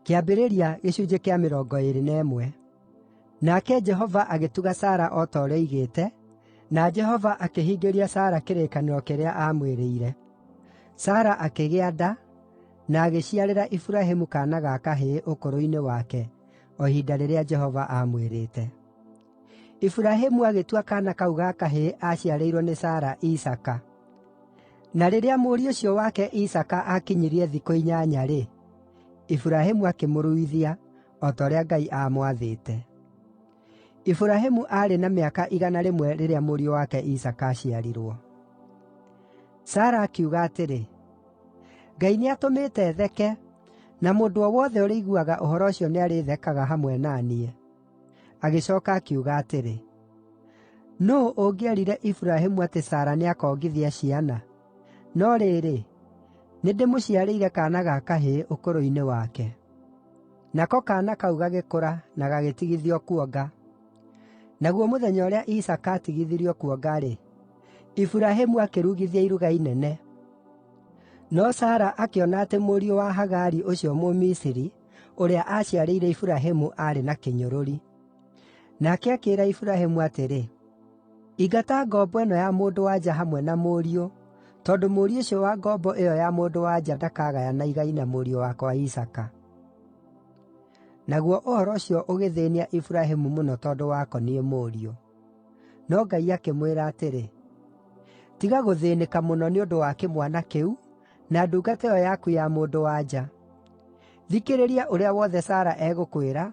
Kĩambĩrĩria gĩcunjĩ kĩa 21. Nake Jehova agĩtuga Sara o ta ũrĩa oigĩte, na Jehova akĩhingĩria Sara kĩrĩkanĩro kĩrĩa aamwĩrĩire. Sara akĩgĩa nda, na agĩciarĩra Iburahĩmu kaana ga kahĩĩ ũkũrũ-inĩ wake, o ihinda rĩrĩa Jehova aamwĩrĩte. Iburahĩmu agĩtua kaana kau ga kahĩĩ aaciarĩirwo nĩ Sara Isaaka. Na rĩrĩa mũriũ ũcio wake Isaaka aakinyirie thikũ 8-rĩ, Iburahĩmu akĩmũruithia, o ta ũrĩa Ngai aamwathĩte. Iburahĩmu aarĩ na mĩaka 100 rĩrĩa mũriũ wake Isaaka aaciarirwo. Sara akiuga atĩrĩ, “Ngai nĩatũmĩte theke, na mũndũ o wothe ũrĩiguaga ũhoro ũcio nĩarĩthekaga hamwe na niĩ.” Agĩcooka akiuga atĩrĩ, “Nũũ ũngĩerire Iburahĩmu atĩ Sara nĩakongithia ciana? No rĩrĩ, nĩndĩmũciarĩire kaana ga kahĩĩ ũkũrũ-inĩ wake.” Nako kaana kau gagĩkũra na gagĩtigithio kuonga. Naguo mũthenya ũrĩa Isaaka aatigithirio kuonga-rĩ, Iburahĩmu akĩrugithia iruga inene. No Sara akĩona atĩ mũriũ wa Hagari ũcio Mũmisiri, ũrĩa aaciarĩire Iburahĩmu aarĩ na kĩnyũrũri. Nake akĩĩra Iburahĩmu atĩrĩ, “Ingata ngombo ĩno ya mũndũ-wa-nja hamwe na mũriũ, tondũ mũriũ ũcio wa ngombo ĩyo ya mũndũ-wa-nja ndakagayana igai na mũriũ wakwa Isaaka.” Naguo ũhoro ũcio ũgĩthĩĩnia Iburahĩmu mũno tondũ wakoniĩ mũriũ. No Ngai akĩmwĩra atĩrĩ, “Tiga gũthĩĩnĩka mũno nĩ ũndũ wa kĩmwana kĩu, na ndungata ĩyo yaku ya mũndũ-wa-nja. Thikĩrĩria ũrĩa wothe Sara egũkwĩra,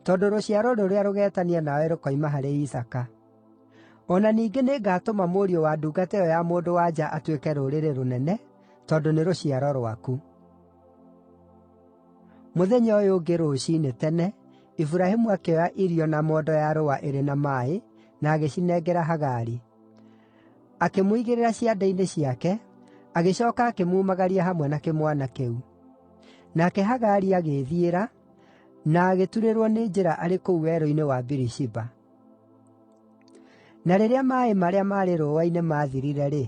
tondũ rũciaro rũrĩa rũgetania nawe rũkoima harĩ Isaaka. O na ningĩ nĩngatũma mũriũ wa ndungata ĩyo ya mũndũ-wa-nja atuĩke rũrĩrĩ rũnene, tondũ nĩ rũciaro rwaku.” Mũthenya ũyũ ũngĩ rũciinĩ tene, Iburahĩmu akĩoya irio na mondo ya rũũa ĩrĩ na maaĩ, na agĩcinengera Hagari. Akĩmũigĩrĩra ciande-inĩ ciake, agĩcooka akĩmumagaria hamwe na kĩmwana kĩu. Nake Hagari agĩĩthiĩra, na agĩturĩrwo nĩ njĩra arĩ kũu werũ-inĩ wa Birishiba. Na rĩrĩa maaĩ marĩa maarĩ rũũa-inĩ maathirire-rĩ,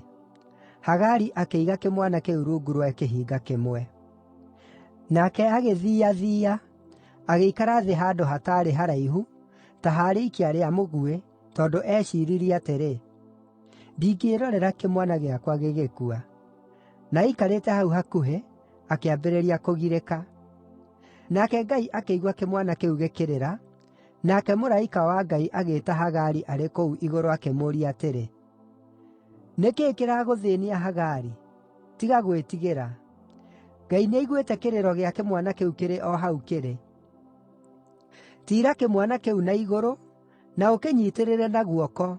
Hagari akĩiga kĩmwana kĩu rungu rwa kĩhinga kĩmwe. Nake agĩthiiathiia, agĩikara thĩ handũ hataarĩ haraihu, ta harĩ ikia rĩa mũguĩ, tondũ eeciiririe atĩrĩ, “Ndingĩĩrorera kĩmwana gĩakwa gĩgĩkua.” Na aikarĩte hau hakuhĩ, akĩambĩrĩria kũgirĩka. Nake Ngai akĩigua kĩmwana kĩu gĩkĩrĩra, nake mũraika wa Ngai agĩĩta Hagari arĩ kũu igũrũ akĩmũũria atĩrĩ, “Nĩ kĩĩ kĩragũthĩĩnia Hagari? Tiga gwĩtigĩra. Ngai nĩaiguĩte kĩrĩro gĩa kĩmwana kĩu kĩrĩ o hau kĩrĩ. Tiira kĩmwana kĩu na igũrũ, na ũkĩnyiitĩrĩre na guoko,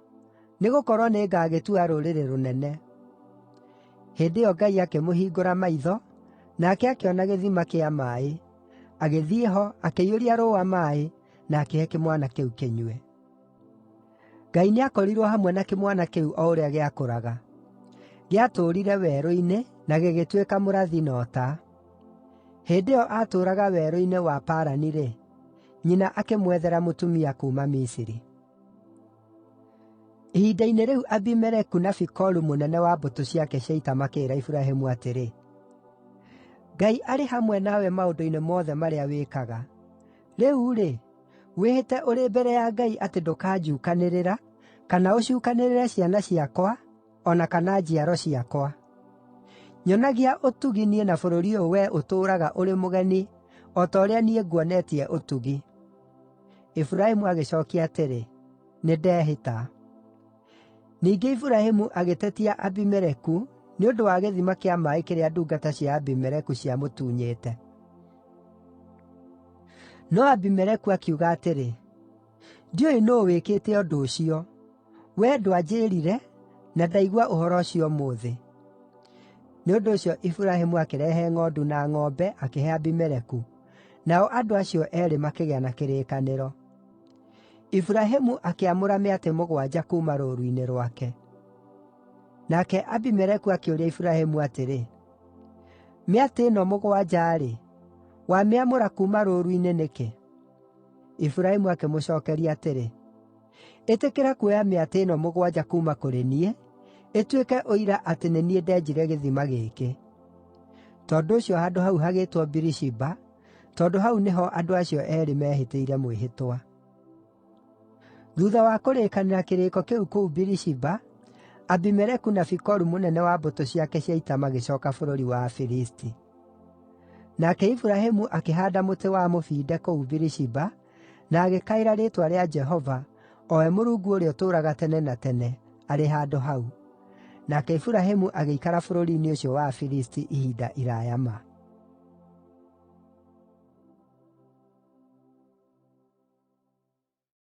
nĩgũkorwo nĩngagĩtua rũrĩrĩ rũnene.” Hĩndĩ ĩyo Ngai akĩmũhingũra maitho, nake akĩona gĩthima kĩa maaĩ. Agĩthiĩ ho, akĩiyũria rũũa maaĩ, na akĩhe kĩmwana kĩu kĩnyue. Ngai nĩakorirwo hamwe na kĩmwana kĩu o ũrĩa gĩakũraga. Gĩatũũrire werũ-inĩ, na gĩgĩtuĩka mũrathi na ũta. Hĩndĩ ĩyo aatũũraga werũ-inĩ wa Parani-rĩ, nyina akĩmwethera mũtumia kuuma Misiri. Ihinda-inĩ rĩu Abimeleku na Fikolu mũnene wa mbũtũ ciake cia ita makĩĩra Iburahĩmu atĩrĩ, “Ngai arĩ hamwe nawe maũndũ-inĩ mothe marĩa wĩkaga. Rĩu-rĩ, wĩhĩte ũrĩ mbere ya Ngai atĩ ndũkanjuukanĩrĩra, kana ũcuukanĩrĩre ciana ciakwa, o na kana njiaro ciakwa. Nyonagia ũtugi niĩ na bũrũri ũyũ wee ũtũũraga ũrĩ mũgeni, o ta ũrĩa niĩ nguonetie ũtugi.” Iburahĩmu agĩcookia atĩrĩ, “Nĩndehĩta.” Ningĩ Iburahĩmu agĩtetia Abimeleku nĩ ũndũ wa gĩthima kĩa maaĩ kĩrĩa ndungata cia Abimeleku ciamũtunyĩte. No Abimeleku akiuga atĩrĩ, “Ndiũĩ nũũ wĩkĩte ũndũ ũcio. Wee ndwanjĩĩrire, na ndaigua ũhoro ũcio ũmũthĩ.” Nĩ ũndũ ũcio Iburahĩmu akĩrehe ng'ondu na ng'ombe akĩhe Abimeleku, nao andũ acio eerĩ makĩgĩa na kĩrĩkanĩro. Iburahĩmu akĩamũra mĩatĩ 7 kuuma rũũru-inĩ rwake. Nake Abimeleku akĩũria Iburahĩmu atĩrĩ, “Mĩatĩ ĩno 7-rĩ, wamĩamũra kuuma rũũru-inĩ nĩkĩ?” Iburahĩmu akĩmũcookeria atĩrĩ, “Ĩtĩkĩra kuoya mĩatĩ ĩno 7 kuuma kũrĩ niĩ, ĩtuĩke ũira atĩ nĩ niĩ ndenjire gĩthima gĩkĩ.” Tondũ ũcio handũ hau hagĩĩtwo Birishiba, tondũ hau nĩho andũ acio eerĩ meehĩtĩire mwĩhĩtwa. Thuutha wa kũrĩkanĩra kĩrĩĩko kĩu kũu Birishiba, Abimeleku na Fikolu mũnene wa mbũtũ ciake cia ita magĩcooka bũrũri wa Afilisti. Nake Iburahĩmu akĩhaanda mũtĩ wa mũbinde kũu Birishiba, na agĩkaĩra rĩĩtwa rĩa Jehova, o we Mũrungu ũrĩa ũtũũraga tene na tene, arĩ handũ hau. Nake Iburahĩmu agĩikara bũrũri-inĩ ũcio wa Afilisti ihinda iraaya ma.